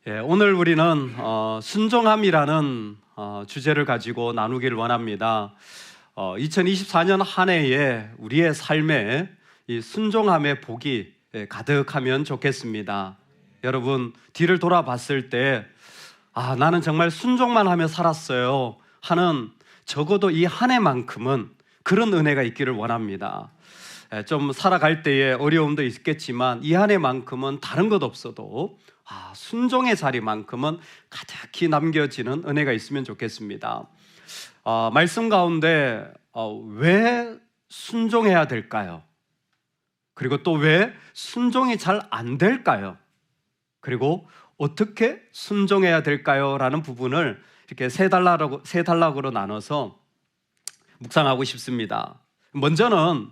오늘 우리는 순종함이라는 주제를 가지고 나누기를 원합니다. 2024년 한 해에 우리의 삶에 이 순종함의 복이 가득하면 좋겠습니다. 여러분, 뒤를 돌아봤을 때 나는 정말 순종만 하며 살았어요 하는, 적어도 이 한 해만큼은 그런 은혜가 있기를 원합니다. 좀 살아갈 때에 어려움도 있겠지만 이 한 해만큼은 다른 것 없어도 순종의 자리만큼은 가득히 남겨지는 은혜가 있으면 좋겠습니다. 말씀 가운데 왜 순종해야 될까요? 그리고 또 왜 순종이 잘 안 될까요? 그리고 어떻게 순종해야 될까요? 라는 부분을 이렇게 세 단락으로 나눠서 묵상하고 싶습니다. 먼저는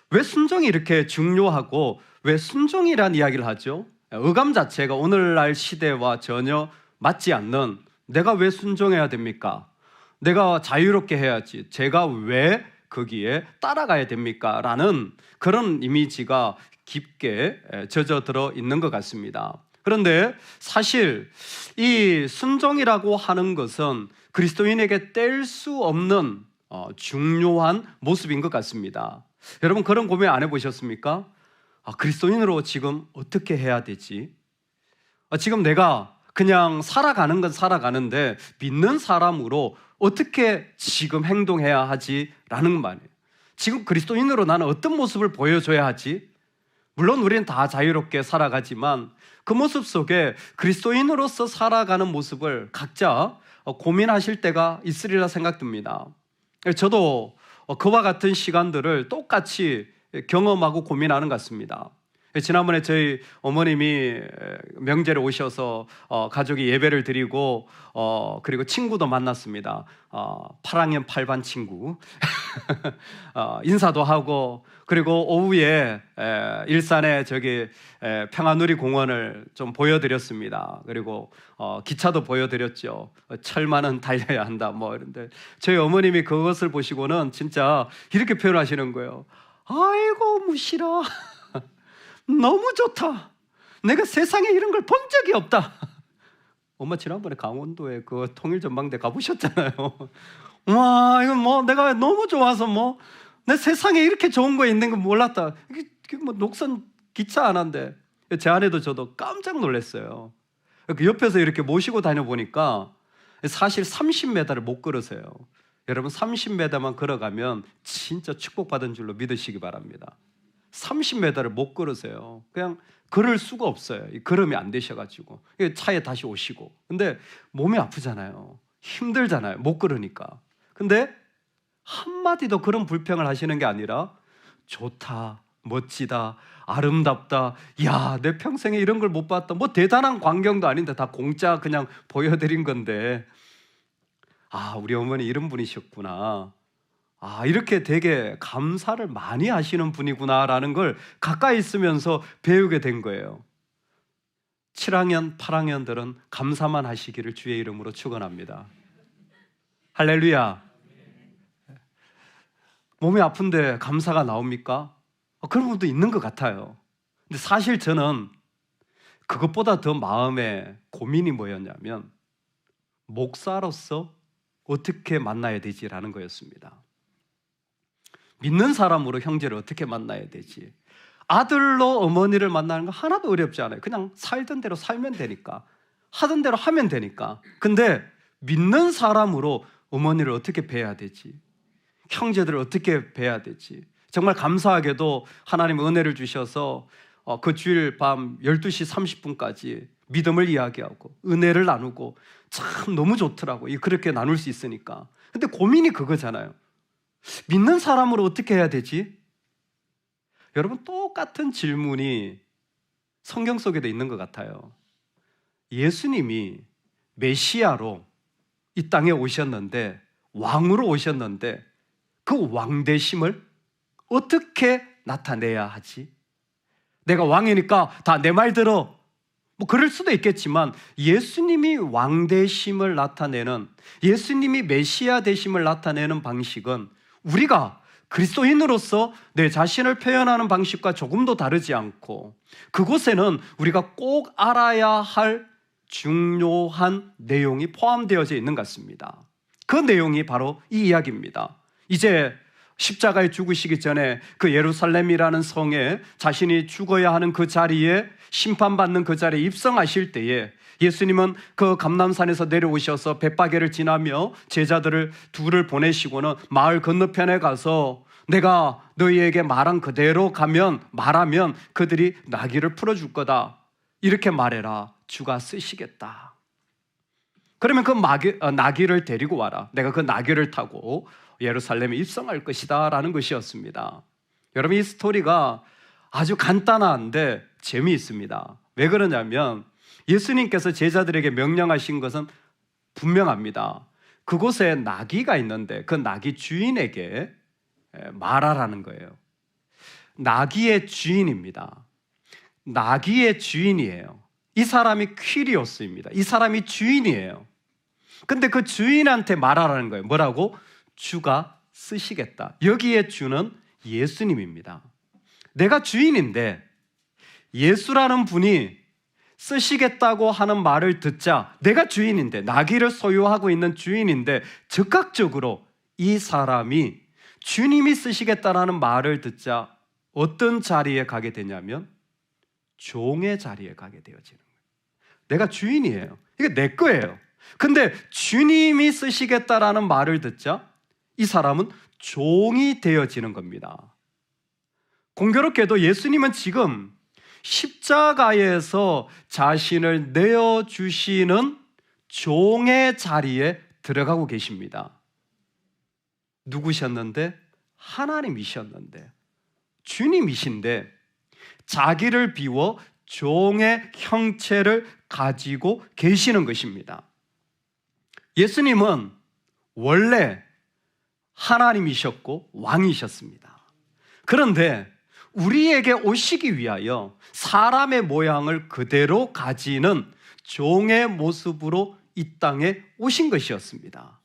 왜 순종이 이렇게 중요하고 왜 순종이란 이야기를 하죠? 어감 자체가 오늘날 시대와 전혀 맞지 않는, 내가 왜 순종해야 됩니까? 내가 자유롭게 해야지, 제가 왜 거기에 따라가야 됩니까? 라는 그런 이미지가 깊게 젖어들어 있는 것 같습니다. 그런데 사실 이 순종이라고 하는 것은 그리스도인에게 뗄 수 없는 중요한 모습인 것 같습니다. 여러분, 그런 고민 안 해보셨습니까? 그리스도인으로 지금 어떻게 해야 되지? 지금 내가 그냥 살아가는 건 살아가는데 믿는 사람으로 어떻게 지금 행동해야 하지? 라는 말이에요. 지금 그리스도인으로 나는 어떤 모습을 보여줘야 하지? 물론 우리는 다 자유롭게 살아가지만 그 모습 속에 그리스도인으로서 살아가는 모습을 각자 고민하실 때가 있으리라 생각됩니다. 저도 그와 같은 시간들을 똑같이 경험하고 고민하는 것 같습니다. 지난번에 저희 어머님이 명절에 오셔서 가족이 예배를 드리고 그리고 친구도 만났습니다. 8학년 8반 친구 인사도 하고, 그리고 오후에 일산에 평화누리 공원을 좀 보여드렸습니다. 그리고 기차도 보여드렸죠. 철만은 달려야 한다 이런데 저희 어머님이 그것을 보시고는 진짜 이렇게 표현하시는 거예요. 아이고 무시라, 너무 좋다, 내가 세상에 이런 걸 본 적이 없다. 엄마 지난번에 강원도에 그 통일전망대 가보셨잖아요. 와, 이거 내가 너무 좋아서 내 세상에 이렇게 좋은 거 있는 거 몰랐다. 이게 녹선 기차 안 한대. 제 아내도 저도 깜짝 놀랐어요. 옆에서 이렇게 모시고 다녀보니까 사실 30m를 못 걸으세요. 여러분, 30m만 걸어가면 진짜 축복받은 줄로 믿으시기 바랍니다. 30m를 못 걸으세요. 그냥 걸을 수가 없어요. 걸음이 안 되셔가지고 차에 다시 오시고. 근데 몸이 아프잖아요. 힘들잖아요. 못 걸으니까. 근데 한마디도 그런 불평을 하시는 게 아니라 좋다, 멋지다, 아름답다, 야, 내 평생에 이런 걸 못 봤다, 대단한 광경도 아닌데 다 공짜 그냥 보여드린 건데, 우리 어머니 이런 분이셨구나, 이렇게 되게 감사를 많이 하시는 분이구나라는 걸 가까이 있으면서 배우게 된 거예요. 7학년, 8학년들은 감사만 하시기를 주의 이름으로 축원합니다. 할렐루야. 몸이 아픈데 감사가 나옵니까? 그런 분도 있는 것 같아요. 근데 사실 저는 그것보다 더 마음에 고민이 뭐였냐면, 목사로서 어떻게 만나야 되지라는 거였습니다. 믿는 사람으로 형제를 어떻게 만나야 되지? 아들로 어머니를 만나는 거 하나도 어렵지 않아요. 그냥 살던 대로 살면 되니까, 하던 대로 하면 되니까. 근데 믿는 사람으로 어머니를 어떻게 뵈야 되지? 형제들을 어떻게 뵈야 되지? 정말 감사하게도 하나님 은혜를 주셔서 그 주일 밤 12시 30분까지 믿음을 이야기하고 은혜를 나누고 참 너무 좋더라고요. 그렇게 나눌 수 있으니까. 근데 고민이 그거잖아요. 믿는 사람으로 어떻게 해야 되지? 여러분, 똑같은 질문이 성경 속에도 있는 것 같아요. 예수님이 메시아로 이 땅에 오셨는데, 왕으로 오셨는데 그 왕되심을 어떻게 나타내야 하지? 내가 왕이니까 다 내 말 들어, 그럴 수도 있겠지만, 예수님이 왕되심을 나타내는, 예수님이 메시아 되심을 나타내는 방식은 우리가 그리스도인으로서 내 자신을 표현하는 방식과 조금도 다르지 않고, 그곳에는 우리가 꼭 알아야 할 중요한 내용이 포함되어져 있는 것 같습니다. 그 내용이 바로 이 이야기입니다. 이제 십자가에 죽으시기 전에 그 예루살렘이라는 성에 자신이 죽어야 하는 그 자리에, 심판받는 그 자리에 입성하실 때에 예수님은 그 감람산에서 내려오셔서 벳바게를 지나며 제자들을 둘을 보내시고는 마을 건너편에 가서 내가 너희에게 말한 그대로 말하면 그들이 나귀를 풀어줄 거다, 이렇게 말해라. 주가 쓰시겠다. 그러면 그 나귀를 데리고 와라. 내가 그 나귀를 타고 예루살렘에 입성할 것이다 라는 것이었습니다. 여러분, 이 스토리가 아주 간단한데 재미있습니다. 왜 그러냐면 예수님께서 제자들에게 명령하신 것은 분명합니다. 그곳에 나귀가 있는데 그 나귀 주인에게 말하라는 거예요. 나귀의 주인입니다. 나귀의 주인이에요. 이 사람이 퀴리오스입니다. 이 사람이 주인이에요. 근데 그 주인한테 말하라는 거예요. 뭐라고? 주가 쓰시겠다. 여기에 주는 예수님입니다. 내가 주인인데 예수라는 분이 쓰시겠다고 하는 말을 듣자, 내가 주인인데, 나귀를 소유하고 있는 주인인데 즉각적으로 이 사람이 주님이 쓰시겠다라는 말을 듣자 어떤 자리에 가게 되냐면 종의 자리에 가게 되어지는 거예요. 내가 주인이에요. 이게 내 거예요. 근데 주님이 쓰시겠다라는 말을 듣자 이 사람은 종이 되어지는 겁니다. 공교롭게도 예수님은 지금 십자가에서 자신을 내어주시는 종의 자리에 들어가고 계십니다. 누구셨는데? 하나님이셨는데, 주님이신데 자기를 비워 종의 형체를 가지고 계시는 것입니다. 예수님은 원래 하나님이셨고 왕이셨습니다. 그런데 우리에게 오시기 위하여 사람의 모양을 그대로 가지는 종의 모습으로 이 땅에 오신 것이었습니다.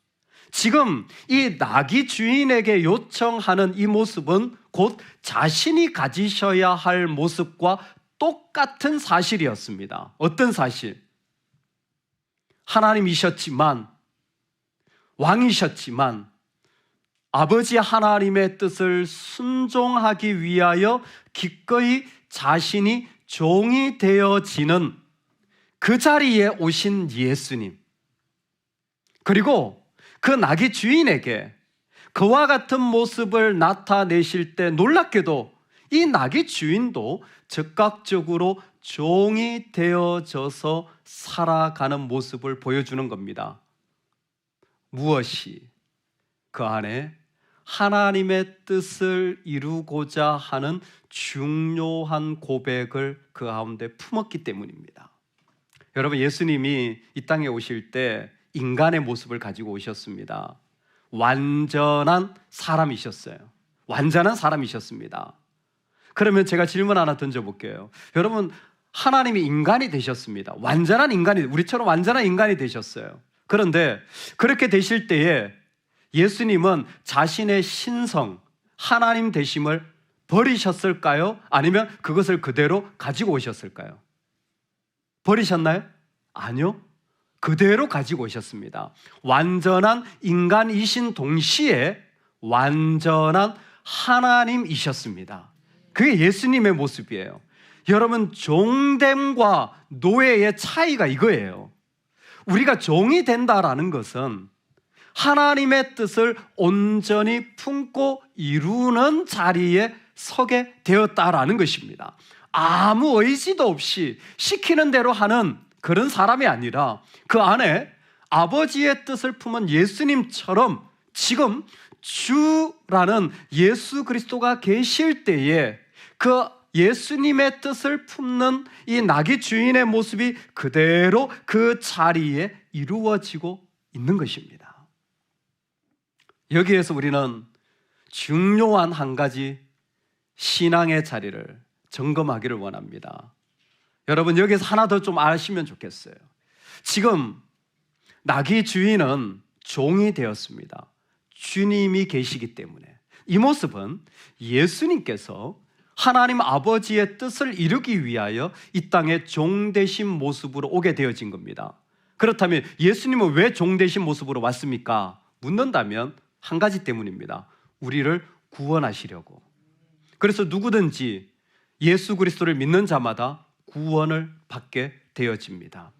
지금 이 나귀 주인에게 요청하는 이 모습은 곧 자신이 가지셔야 할 모습과 똑같은 사실이었습니다. 어떤 사실? 하나님이셨지만, 왕이셨지만 아버지 하나님의 뜻을 순종하기 위하여 기꺼이 자신이 종이 되어지는 그 자리에 오신 예수님, 그리고 그 나귀 주인에게 그와 같은 모습을 나타내실 때 놀랍게도 이 나귀 주인도 즉각적으로 종이 되어져서 살아가는 모습을 보여주는 겁니다. 무엇이? 그 안에 하나님의 뜻을 이루고자 하는 중요한 고백을 그 가운데 품었기 때문입니다. 여러분, 예수님이 이 땅에 오실 때 인간의 모습을 가지고 오셨습니다. 완전한 사람이셨어요. 완전한 사람이셨습니다. 그러면 제가 질문 하나 던져볼게요. 여러분, 하나님이 인간이 되셨습니다. 완전한 인간이, 우리처럼 완전한 인간이 되셨어요. 그런데 그렇게 되실 때에 예수님은 자신의 신성, 하나님 되심을 버리셨을까요? 아니면 그것을 그대로 가지고 오셨을까요? 버리셨나요? 아니요. 그대로 가지고 오셨습니다. 완전한 인간이신 동시에 완전한 하나님이셨습니다. 그게 예수님의 모습이에요. 여러분, 종됨과 노예의 차이가 이거예요. 우리가 종이 된다라는 것은 하나님의 뜻을 온전히 품고 이루는 자리에 서게 되었다라는 것입니다. 아무 의지도 없이 시키는 대로 하는 그런 사람이 아니라 그 안에 아버지의 뜻을 품은 예수님처럼 지금 주라는 예수 그리스도가 계실 때에 그 예수님의 뜻을 품는 이 나귀 주인의 모습이 그대로 그 자리에 이루어지고 있는 것입니다. 여기에서 우리는 중요한 한 가지 신앙의 자리를 점검하기를 원합니다. 여러분, 여기서 하나 더 좀 아시면 좋겠어요. 지금 나귀 주인은 종이 되었습니다. 주님이 계시기 때문에 이 모습은 예수님께서 하나님 아버지의 뜻을 이루기 위하여 이 땅에 종 되신 모습으로 오게 되어진 겁니다. 그렇다면 예수님은 왜 종 되신 모습으로 왔습니까? 묻는다면 한 가지 때문입니다. 우리를 구원하시려고. 그래서 누구든지 예수 그리스도를 믿는 자마다 구원을 받게 되어집니다.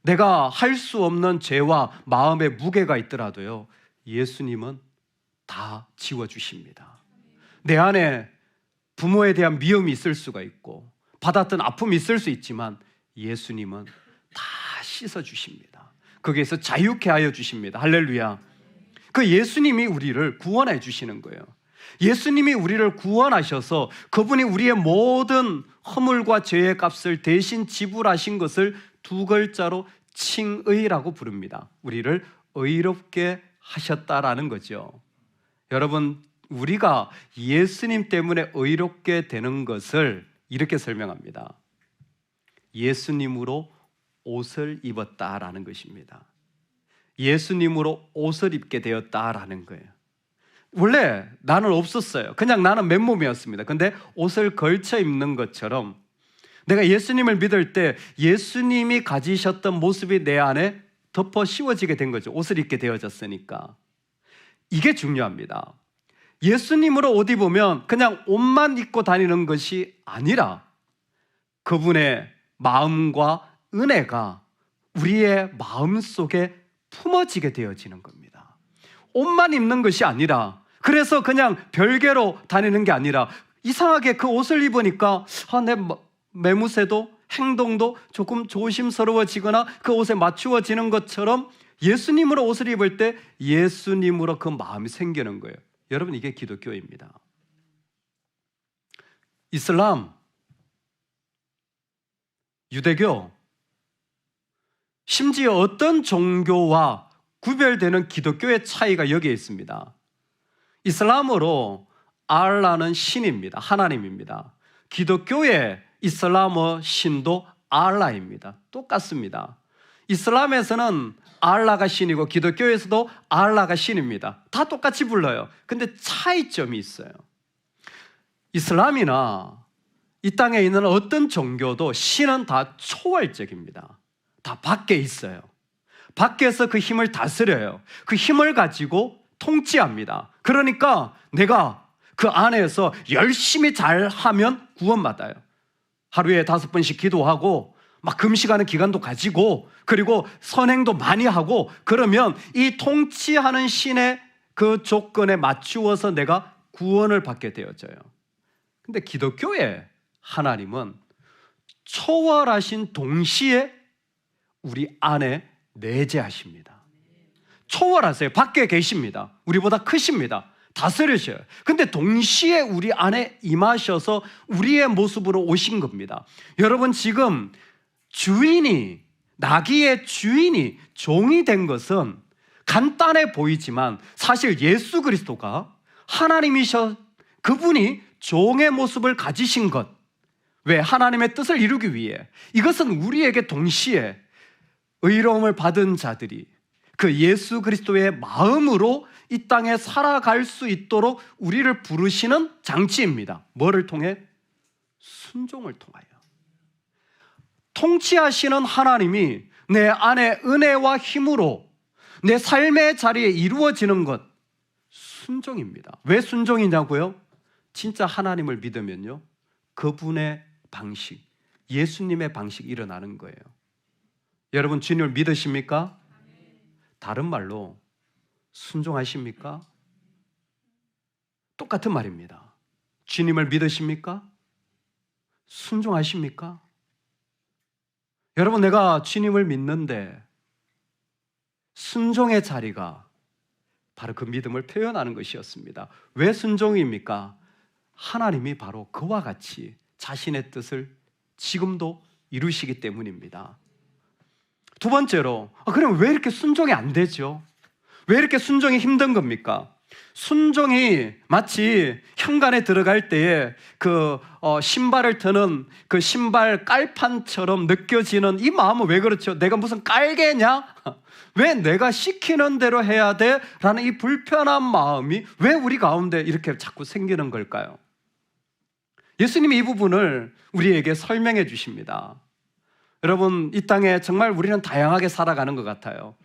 내가 할 수 없는 죄와 마음의 무게가 있더라도요, 예수님은 다 지워주십니다. 내 안에 부모에 대한 미움이 있을 수가 있고 받았던 아픔이 있을 수 있지만 예수님은 다 씻어주십니다. 거기에서 자유케 하여 주십니다. 할렐루야. 그 예수님이 우리를 구원해 주시는 거예요. 예수님이 우리를 구원하셔서 그분이 우리의 모든 허물과 죄의 값을 대신 지불하신 것을 두 글자로 칭의라고 부릅니다. 우리를 의롭게 하셨다라는 거죠. 여러분, 우리가 예수님 때문에 의롭게 되는 것을 이렇게 설명합니다. 예수님으로 옷을 입었다라는 것입니다. 예수님으로 옷을 입게 되었다라는 거예요. 원래 나는 없었어요. 그냥 나는 맨몸이었습니다. 근데 옷을 걸쳐 입는 것처럼 내가 예수님을 믿을 때 예수님이 가지셨던 모습이 내 안에 덮어 씌워지게 된 거죠. 옷을 입게 되어졌으니까. 이게 중요합니다. 예수님으로 옷 입으면 그냥 옷만 입고 다니는 것이 아니라 그분의 마음과 은혜가 우리의 마음 속에 품어지게 되어지는 겁니다. 옷만 입는 것이 아니라, 그래서 그냥 별개로 다니는 게 아니라 이상하게 그 옷을 입으니까 내 매무새도 행동도 조금 조심스러워지거나 그 옷에 맞추어지는 것처럼 예수님으로 옷을 입을 때 예수님으로 그 마음이 생기는 거예요. 여러분, 이게 기독교입니다. 이슬람, 유대교, 심지어 어떤 종교와 구별되는 기독교의 차이가 여기에 있습니다. 이슬람어로 알라는 신입니다. 하나님입니다. 기독교의 이슬람어 신도 알라입니다. 똑같습니다. 이슬람에서는 알라가 신이고 기독교에서도 알라가 신입니다. 다 똑같이 불러요. 근데 차이점이 있어요. 이슬람이나 이 땅에 있는 어떤 종교도 신은 다 초월적입니다. 다 밖에 있어요. 밖에서 그 힘을 다스려요. 그 힘을 가지고 통치합니다. 그러니까 내가 그 안에서 열심히 잘하면 구원받아요. 하루에 5번씩 기도하고 막 금식하는 기간도 가지고 그리고 선행도 많이 하고 그러면 이 통치하는 신의 그 조건에 맞추어서 내가 구원을 받게 되어져요. 근데 기독교의 하나님은 초월하신 동시에 우리 안에 내재하십니다. 초월하세요. 밖에 계십니다. 우리보다 크십니다. 다스리셔요. 근데 동시에 우리 안에 임하셔서 우리의 모습으로 오신 겁니다. 여러분, 지금 주인이, 나귀의 주인이 종이 된 것은 간단해 보이지만 사실 예수 그리스도가 하나님이셔, 그분이 종의 모습을 가지신 것, 왜? 하나님의 뜻을 이루기 위해. 이것은 우리에게 동시에 의로움을 받은 자들이 그 예수 그리스도의 마음으로 이 땅에 살아갈 수 있도록 우리를 부르시는 장치입니다. 뭐를 통해? 순종을 통하여. 통치하시는 하나님이 내 안에 은혜와 힘으로 내 삶의 자리에 이루어지는 것, 순종입니다. 왜 순종이냐고요? 진짜 하나님을 믿으면요, 그분의 방식, 예수님의 방식이 일어나는 거예요. 여러분, 주님을 믿으십니까? 다른 말로 순종하십니까? 똑같은 말입니다. 주님을 믿으십니까? 순종하십니까? 여러분, 내가 주님을 믿는데 순종의 자리가 바로 그 믿음을 표현하는 것이었습니다. 왜 순종입니까? 하나님이 바로 그와 같이 자신의 뜻을 지금도 이루시기 때문입니다. 두 번째로, 그럼 왜 이렇게 순종이 안 되죠? 왜 이렇게 순종이 힘든 겁니까? 순종이 마치 현관에 들어갈 때에 그 신발을 트는 그 신발 깔판처럼 느껴지는 이 마음은 왜 그렇죠? 내가 무슨 깔개냐? 왜 내가 시키는 대로 해야 돼? 라는 이 불편한 마음이 왜 우리 가운데 이렇게 자꾸 생기는 걸까요? 예수님이 이 부분을 우리에게 설명해 주십니다. 여러분, 이 땅에 정말 우리는 다양하게 살아가는 것 같아요.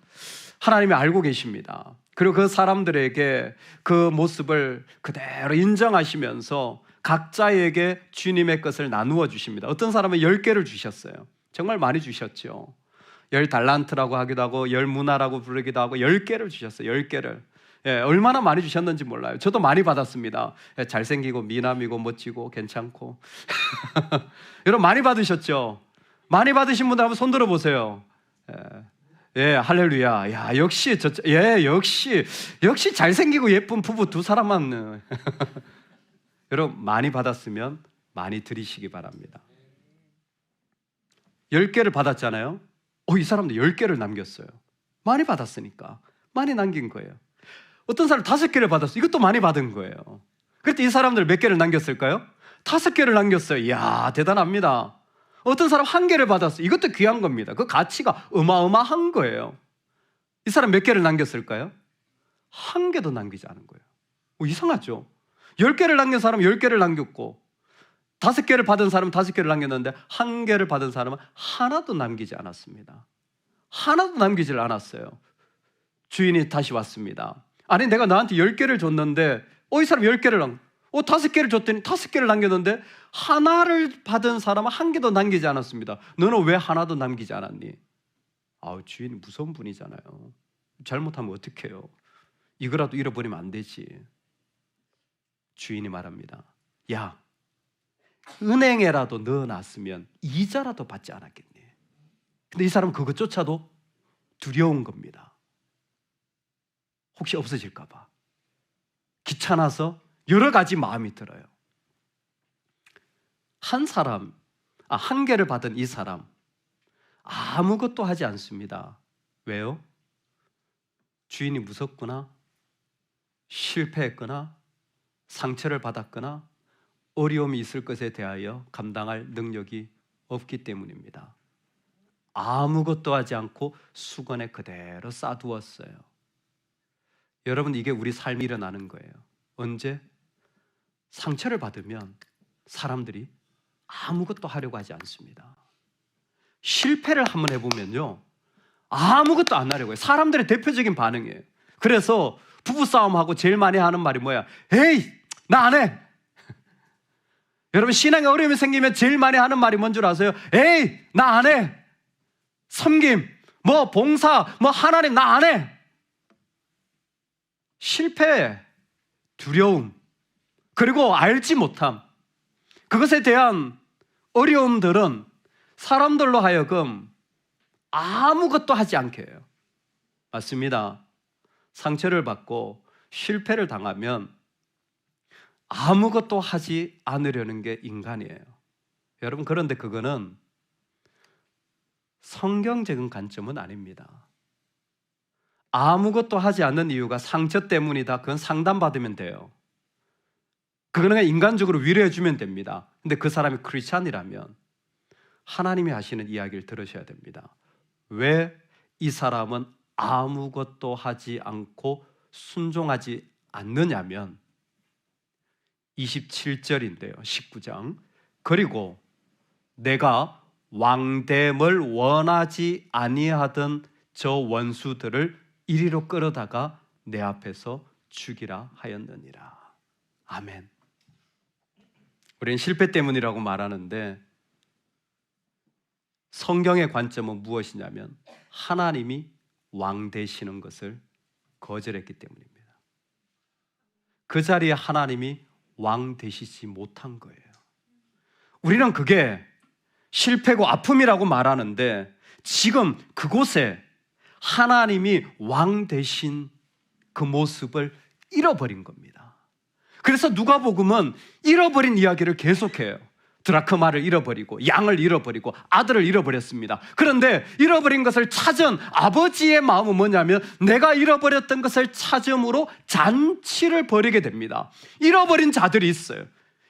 하나님이 알고 계십니다. 그리고 그 사람들에게 그 모습을 그대로 인정하시면서 각자에게 주님의 것을 나누어 주십니다. 어떤 사람은 10개를 주셨어요. 정말 많이 주셨죠. 10달란트라고 하기도 하고 10문화라고 부르기도 하고 10개를 주셨어요. 10개를. 예, 얼마나 많이 주셨는지 몰라요. 저도 많이 받았습니다. 예, 잘생기고 미남이고 멋지고 괜찮고 여러분 많이 받으셨죠? 많이 받으신 분들 한번 손 들어보세요. 예, 할렐루야. 야, 역시 역시 잘생기고 예쁜 부부 두 사람만 여러분 많이 받았으면 많이 드리시기 바랍니다. 10개를 받았잖아요. 이 사람도 10개를 남겼어요. 많이 받았으니까 많이 남긴 거예요. 어떤 사람 5개를 받았어요. 이것도 많이 받은 거예요. 그때 이 사람들 몇 개를 남겼을까요? 5개를 남겼어요. 이야, 대단합니다. 어떤 사람 1개를 받았어요. 이것도 귀한 겁니다. 그 가치가 어마어마한 거예요. 이 사람 몇 개를 남겼을까요? 1개도 남기지 않은 거예요. 이상하죠? 10개를 남긴 사람은 10개를 남겼고 5개를 받은 사람은 5개를 남겼는데 1개를 받은 사람은 하나도 남기지 않았습니다. 하나도 남기질 않았어요. 주인이 다시 왔습니다. 아니, 내가 너한테 10개를 줬는데 이 사람 10개를 5개를 줬더니 5개를 남겼는데 하나를 받은 사람은 1개도 남기지 않았습니다. 너는 왜 하나도 남기지 않았니? 주인이 무서운 분이잖아요. 잘못하면 어떡해요? 이거라도 잃어버리면 안 되지. 주인이 말합니다. 야, 은행에라도 넣어놨으면 이자라도 받지 않았겠니? 근데 이 사람은 그것조차도 두려운 겁니다. 혹시 없어질까 봐. 귀찮아서 여러 가지 마음이 들어요. 1개를 받은 이 사람 아무것도 하지 않습니다. 왜요? 주인이 무섭거나 실패했거나 상처를 받았거나 어려움이 있을 것에 대하여 감당할 능력이 없기 때문입니다. 아무것도 하지 않고 수건에 그대로 싸두었어요. 여러분, 이게 우리 삶이 일어나는 거예요. 언제? 상처를 받으면 사람들이 아무것도 하려고 하지 않습니다. 실패를 한번 해보면요, 아무것도 안 하려고 해요. 사람들의 대표적인 반응이에요. 그래서 부부싸움하고 제일 많이 하는 말이 뭐야? 에이, 나 안 해. 여러분, 신앙에 어려움이 생기면 제일 많이 하는 말이 뭔 줄 아세요? 에이, 나 안 해. 섬김, 봉사, 하나님 나 안 해. 실패, 두려움, 그리고 알지 못함, 그것에 대한 어려움들은 사람들로 하여금 아무것도 하지 않게 해요. 맞습니다. 상처를 받고 실패를 당하면 아무것도 하지 않으려는 게 인간이에요. 여러분, 그런데 그거는 성경적인 관점은 아닙니다. 아무것도 하지 않는 이유가 상처 때문이다. 그건 상담받으면 돼요. 그거는 그냥 인간적으로 위로해 주면 됩니다. 근데 그 사람이 크리스찬이라면 하나님이 하시는 이야기를 들으셔야 됩니다. 왜 이 사람은 아무것도 하지 않고 순종하지 않느냐면 27절인데요. 19장. 그리고 내가 왕됨을 원하지 아니하던 저 원수들을 이리로 끌어다가 내 앞에서 죽이라 하였느니라. 아멘. 우리는 실패 때문이라고 말하는데 성경의 관점은 무엇이냐면 하나님이 왕 되시는 것을 거절했기 때문입니다. 그 자리에 하나님이 왕 되시지 못한 거예요. 우리는 그게 실패고 아픔이라고 말하는데 지금 그곳에 하나님이 왕 되신 그 모습을 잃어버린 겁니다. 그래서 누가복음은 잃어버린 이야기를 계속해요. 드라크마를 잃어버리고 양을 잃어버리고 아들을 잃어버렸습니다. 그런데 잃어버린 것을 찾은 아버지의 마음은 뭐냐면 내가 잃어버렸던 것을 찾음으로 잔치를 벌이게 됩니다. 잃어버린 자들이 있어요.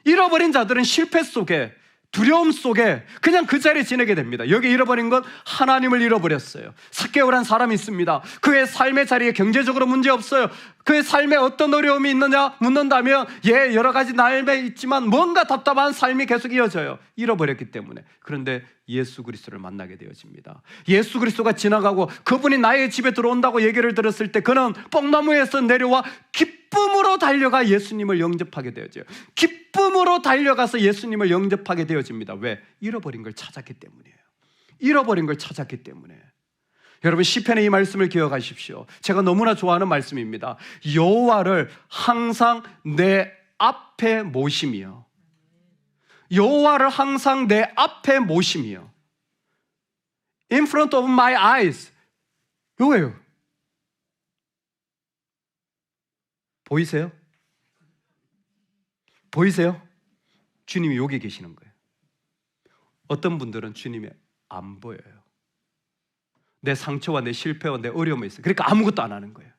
잃어버린 자들은 실패 속에 두려움 속에 그냥 그 자리에 지내게 됩니다. 여기 잃어버린 건 하나님을 잃어버렸어요. 삭개오라는 사람이 있습니다. 그의 삶의 자리에 경제적으로 문제 없어요. 그의 삶에 어떤 어려움이 있느냐 묻는다면 여러 가지 날매 있지만 뭔가 답답한 삶이 계속 이어져요. 잃어버렸기 때문에. 그런데 예수 그리스도를 만나게 되어집니다. 예수 그리스도가 지나가고 그분이 나의 집에 들어온다고 얘기를 들었을 때 그는 뽕나무에서 내려와 기쁨으로 달려가 예수님을 영접하게 되어져요. 기쁨으로 달려가서 예수님을 영접하게 되어집니다. 왜? 잃어버린 걸 찾았기 때문이에요. 잃어버린 걸 찾았기 때문에. 여러분 시편의 이 말씀을 기억하십시오. 제가 너무나 좋아하는 말씀입니다. 여호와를 항상 내 앞에 모심이요. 여호와를 항상 내 앞에 모심이요. In front of my eyes. 요거예요. 보이세요? 보이세요? 주님이 여기 계시는 거예요. 어떤 분들은 주님이 안 보여요. 내 상처와 내 실패와 내 어려움이 있어요. 그러니까 아무것도 안 하는 거예요.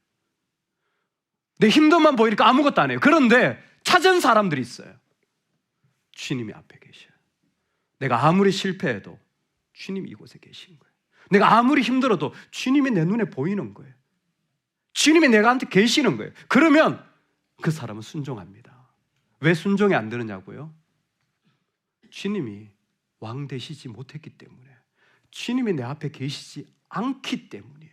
내 힘들만 보이니까 아무것도 안 해요. 그런데 찾은 사람들이 있어요. 주님이 앞에 계셔요. 내가 아무리 실패해도 주님이 이곳에 계신 거예요. 내가 아무리 힘들어도 주님이 내 눈에 보이는 거예요. 주님이 내가한테 계시는 거예요. 그러면 그 사람은 순종합니다. 왜 순종이 안 되느냐고요? 주님이 왕 되시지 못했기 때문에, 주님이 내 앞에 계시지 않기 때문이에요.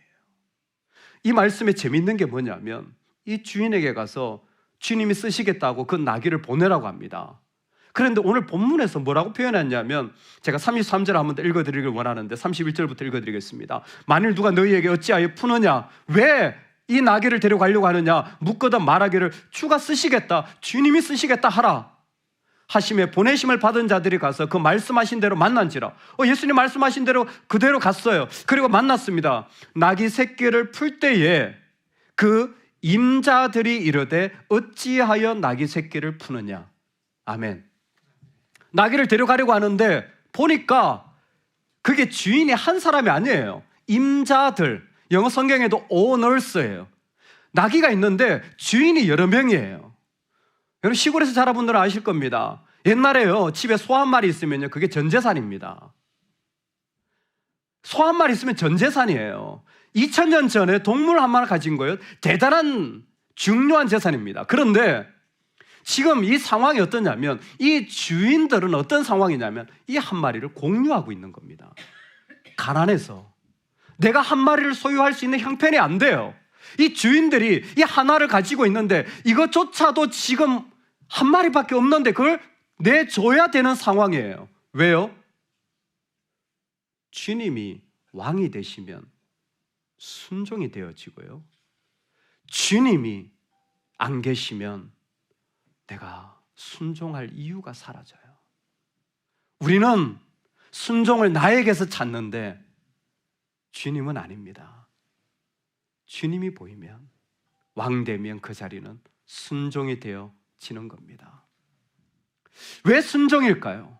이 말씀에 재미있는 게 뭐냐면 이 주인에게 가서 주님이 쓰시겠다고 그 나귀를 보내라고 합니다. 그런데 오늘 본문에서 뭐라고 표현했냐면, 제가 33절 한번 더 읽어드리길 원하는데 31절부터 읽어드리겠습니다. 만일 누가 너희에게 어찌하여 푸느냐, 왜 이 나귀를 데려가려고 하느냐 묻거든 말하기를 주가 쓰시겠다, 주님이 쓰시겠다 하라 하심에 보내심을 받은 자들이 가서 그 말씀하신 대로 만난지라. 예수님 말씀하신 대로 그대로 갔어요. 그리고 만났습니다. 나귀 새끼를 풀 때에 그 임자들이 이르되 어찌하여 나귀 새끼를 푸느냐. 아멘. 나귀를 데려가려고 하는데 보니까 그게 주인이 한 사람이 아니에요. 임자들, 영어 성경에도 owners예요. 나귀가 있는데 주인이 여러 명이에요. 여러분 시골에서 자란 분들은 아실 겁니다. 옛날에요, 집에 소 한 마리 있으면요, 그게 전 재산입니다. 소 한 마리 있으면 전 재산이에요. 2000년 전에 동물 한 마리 가진 거예요. 대단한 중요한 재산입니다. 그런데 지금 이 상황이 어떠냐면, 이 주인들은 어떤 상황이냐면 이 한 마리를 공유하고 있는 겁니다. 가난해서 내가 한 마리를 소유할 수 있는 형편이 안 돼요. 이 주인들이 이 하나를 가지고 있는데 이것조차도 지금 한 마리밖에 없는데 그걸 내줘야 되는 상황이에요. 왜요? 주님이 왕이 되시면 순종이 되어지고요, 주님이 안 계시면 내가 순종할 이유가 사라져요. 우리는 순종을 나에게서 찾는데 주님은 아닙니다. 주님이 보이면, 왕 되면 그 자리는 순종이 되어지는 겁니다. 왜 순종일까요?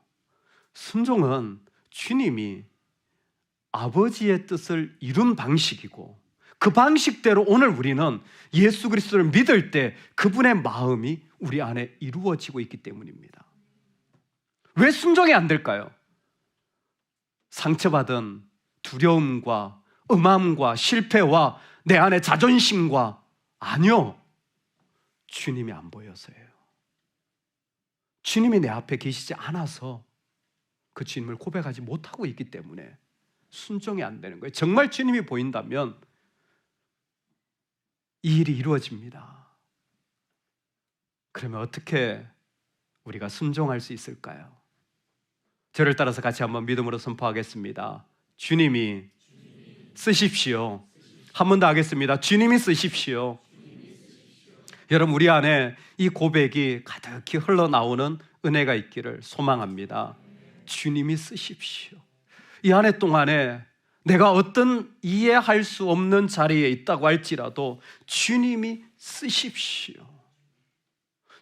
순종은 주님이 아버지의 뜻을 이룬 방식이고, 그 방식대로 오늘 우리는 예수 그리스도를 믿을 때 그분의 마음이 우리 안에 이루어지고 있기 때문입니다. 왜 순종이 안 될까요? 상처받은 두려움과 음함과 실패와 내 안의 자존심과, 아니요, 주님이 안 보여서예요. 주님이 내 앞에 계시지 않아서 그 주님을 고백하지 못하고 있기 때문에 순종이 안 되는 거예요. 정말 주님이 보인다면 이 일이 이루어집니다. 그러면 어떻게 우리가 순종할 수 있을까요? 저를 따라서 같이 한번 믿음으로 선포하겠습니다. 주님이 쓰십시오. 한 번 더 하겠습니다. 주님이 쓰십시오. 여러분, 우리 안에 이 고백이 가득히 흘러나오는 은혜가 있기를 소망합니다. 주님이 쓰십시오. 이 한 해 동안에 내가 어떤 이해할 수 없는 자리에 있다고 할지라도 주님이 쓰십시오.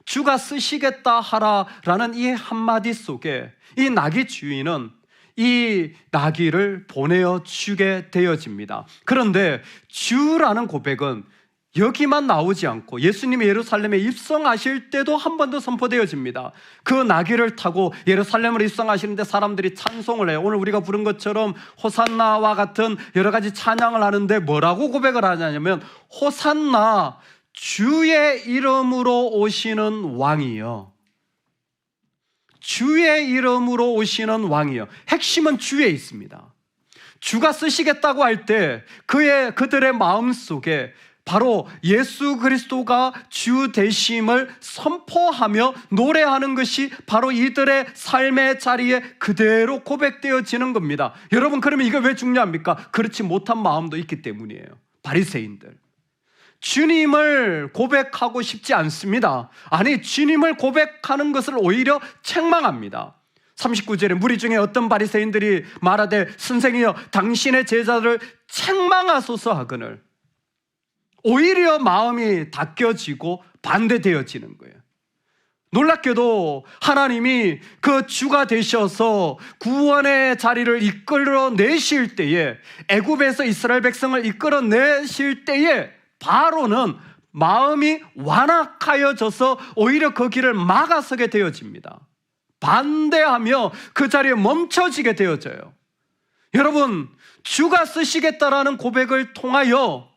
주가 쓰시겠다 하라라는 이 한마디 속에 이 나귀 주인은 이 나귀를 보내어 주게 되어집니다. 그런데 주라는 고백은 여기만 나오지 않고 예수님이 예루살렘에 입성하실 때도 한 번 더 선포되어집니다. 그 나귀를 타고 예루살렘으로 입성하시는데 사람들이 찬송을 해요. 오늘 우리가 부른 것처럼 호산나와 같은 여러 가지 찬양을 하는데 뭐라고 고백을 하냐면 호산나, 주의 이름으로 오시는 왕이요, 주의 이름으로 오시는 왕이요. 핵심은 주에 있습니다. 주가 쓰시겠다고 할 때 그들의 마음속에 바로 예수 그리스도가 주 되심을 선포하며 노래하는 것이 바로 이들의 삶의 자리에 그대로 고백되어지는 겁니다. 여러분, 그러면 이게 왜 중요합니까? 그렇지 못한 마음도 있기 때문이에요. 바리새인들, 주님을 고백하고 싶지 않습니다. 아니, 주님을 고백하는 것을 오히려 책망합니다. 39절에 무리 중에 어떤 바리새인들이 말하되 선생이여 당신의 제자들을 책망하소서 하거늘. 오히려 마음이 닦여지고 반대되어지는 거예요. 놀랍게도 하나님이 그 주가 되셔서 구원의 자리를 이끌어내실 때에, 애굽에서 이스라엘 백성을 이끌어내실 때에 바로는 마음이 완악하여져서 오히려 그 길을 막아서게 되어집니다. 반대하며 그 자리에 멈춰지게 되어져요. 여러분, 주가 쓰시겠다라는 고백을 통하여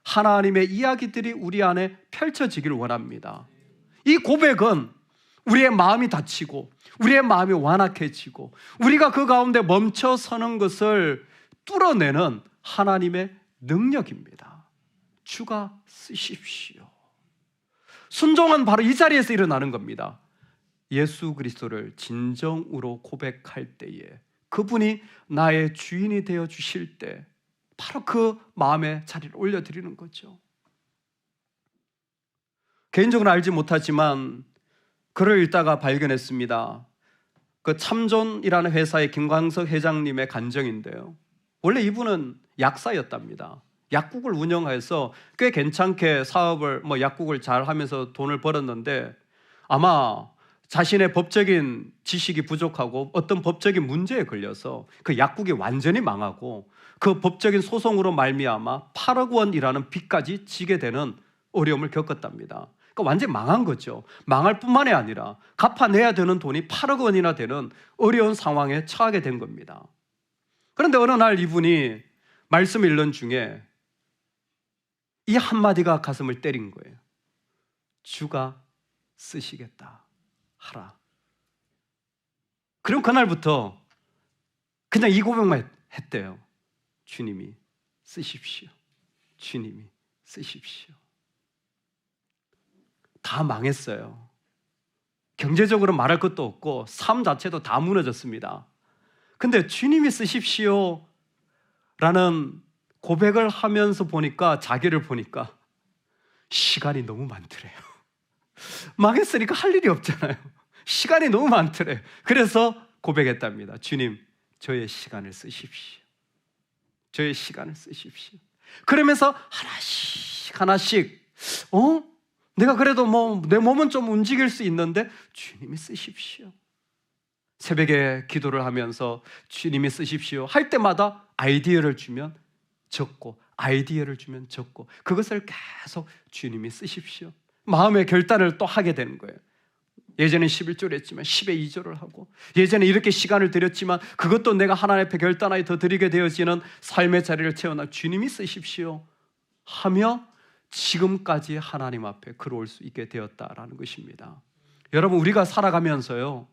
하나님의 이야기들이 우리 안에 펼쳐지기를 원합니다. 이 고백은 우리의 마음이 닫히고 우리의 마음이 완악해지고 우리가 그 가운데 멈춰서는 것을 뚫어내는 하나님의 능력입니다. 주가 쓰십시오. 순종은 바로 이 자리에서 일어나는 겁니다. 예수 그리스도를 진정으로 고백할 때에, 그분이 나의 주인이 되어 주실 때 바로 그 마음의 자리를 올려드리는 거죠. 개인적으로 알지 못하지만 글을 읽다가 발견했습니다. 그 참존이라는 회사의 김광석 회장님의 간증인데요, 원래 이분은 약사였답니다. 약국을 운영해서 꽤 괜찮게 사업을, 약국을 잘 하면서 돈을 벌었는데 아마 자신의 법적인 지식이 부족하고 어떤 법적인 문제에 걸려서 그 약국이 완전히 망하고 그 법적인 소송으로 말미암아 8억 원이라는 빚까지 지게 되는 어려움을 겪었답니다. 그러니까 완전히 망한 거죠. 망할 뿐만이 아니라 갚아내야 되는 돈이 8억 원이나 되는 어려운 상황에 처하게 된 겁니다. 그런데 어느 날 이분이 말씀 읽는 중에 이 한마디가 가슴을 때린 거예요. 주가 쓰시겠다 하라. 그럼 그날부터 그냥 이 고백만 했대요. 주님이 쓰십시오. 주님이 쓰십시오. 다 망했어요. 경제적으로 말할 것도 없고 삶 자체도 다 무너졌습니다. 근데 주님이 쓰십시오 라는 고백을 하면서 보니까, 자기를 보니까 시간이 너무 많더래요. 망했으니까 할 일이 없잖아요. 시간이 너무 많더래요. 그래서 고백했답니다. 주님, 저의 시간을 쓰십시오. 저의 시간을 쓰십시오. 그러면서 하나씩 하나씩 내가 그래도 내 몸은 좀 움직일 수 있는데 주님이 쓰십시오. 새벽에 기도를 하면서 주님이 쓰십시오 할 때마다 아이디어를 주면 적고, 아이디어를 주면 적고, 그것을 계속 주님이 쓰십시오. 마음의 결단을 또 하게 되는 거예요. 예전에 11조를 했지만 10에 2조를 하고, 예전에 이렇게 시간을 들였지만 그것도 내가 하나님 앞에 결단하여 더 드리게 되어지는 삶의 자리를 채워나 주님이 쓰십시오 하며 지금까지 하나님 앞에 걸어올 수 있게 되었다라는 것입니다. 여러분, 우리가 살아가면서요,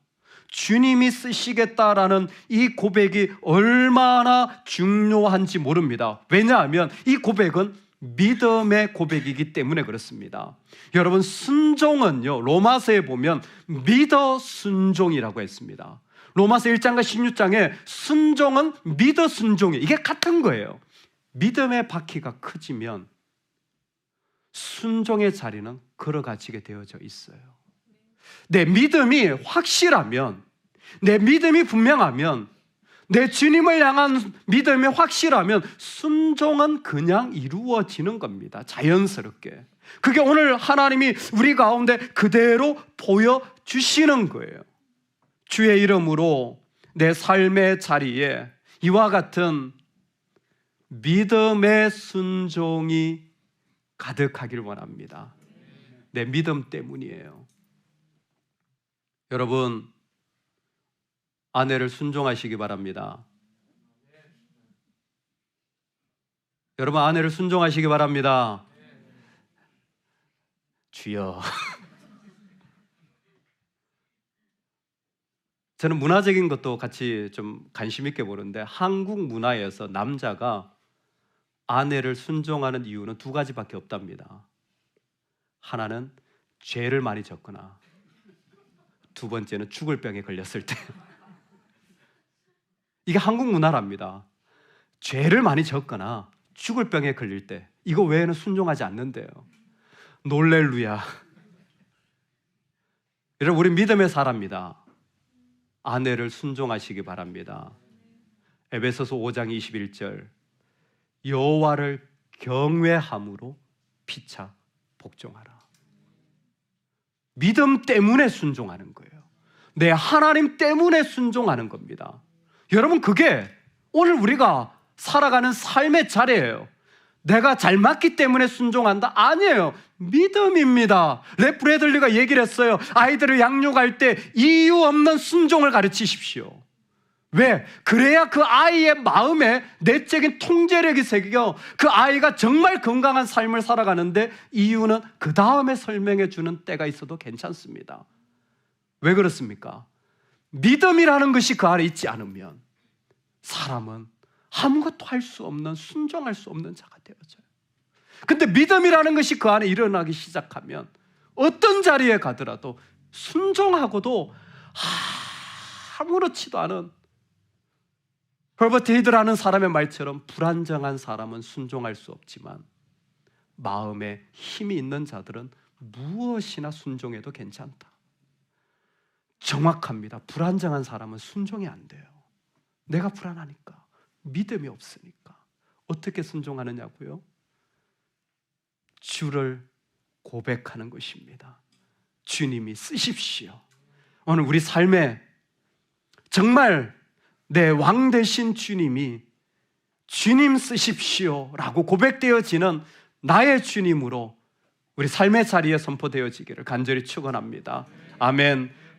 주님이 쓰시겠다라는 이 고백이 얼마나 중요한지 모릅니다. 왜냐하면 이 고백은 믿음의 고백이기 때문에 그렇습니다. 여러분, 순종은요, 로마서에 보면 믿어 순종이라고 했습니다. 로마서 1장과 16장에 순종은 믿어 순종이, 이게 같은 거예요. 믿음의 바퀴가 커지면 순종의 자리는 걸어가지게 되어져 있어요. 내 믿음이 확실하면, 내 믿음이 분명하면, 내 주님을 향한 믿음이 확실하면 순종은 그냥 이루어지는 겁니다. 자연스럽게. 그게 오늘 하나님이 우리 가운데 그대로 보여주시는 거예요. 주의 이름으로 내 삶의 자리에 이와 같은 믿음의 순종이 가득하길 원합니다. 내 믿음 때문이에요. 여러분, 아내를 순종하시기 바랍니다. 여러분, 아내를 순종하시기 바랍니다. 주여. 저는 문화적인 것도 같이 좀 관심 있게 보는데, 한국 문화에서 남자가 아내를 순종하는 이유는 두 가지밖에 없답니다. 하나는 죄를 많이 졌거나, 두 번째는 죽을 병에 걸렸을 때. 이게 한국 문화랍니다. 죄를 많이 졌거나 죽을 병에 걸릴 때, 이거 외에는 순종하지 않는데요. 놀렐루야. 여러분, 우리 믿음의 사람입니다. 아내를 순종하시기 바랍니다. 에베소서 5장 21절, 여호와를 경외함으로 피차 복종하라. 믿음 때문에 순종하는 거예요. 내 하나님 때문에 순종하는 겁니다. 여러분, 그게 오늘 우리가 살아가는 삶의 자리예요. 내가 잘 맞기 때문에 순종한다? 아니에요. 믿음입니다. 랩 브래들리가 얘기를 했어요. 아이들을 양육할 때 이유 없는 순종을 가르치십시오. 왜? 그래야 그 아이의 마음에 내적인 통제력이 생겨 그 아이가 정말 건강한 삶을 살아가는데, 이유는 그 다음에 설명해 주는 때가 있어도 괜찮습니다. 왜 그렇습니까? 믿음이라는 것이 그 안에 있지 않으면 사람은 아무것도 할 수 없는, 순종할 수 없는 자가 되어져요. 근데 믿음이라는 것이 그 안에 일어나기 시작하면 어떤 자리에 가더라도 순종하고도 아무렇지도 않은, 허버트 히드라는 사람의 말처럼 불안정한 사람은 순종할 수 없지만 마음에 힘이 있는 자들은 무엇이나 순종해도 괜찮다. 정확합니다. 불안정한 사람은 순종이 안 돼요. 내가 불안하니까, 믿음이 없으니까. 어떻게 순종하느냐고요? 주를 고백하는 것입니다. 주님이 쓰십시오. 오늘 우리 삶에 정말 내 왕 되신 주님이 주님 쓰십시오 라고 고백되어지는 나의 주님으로 우리 삶의 자리에 선포되어지기를 간절히 축원합니다. 아멘.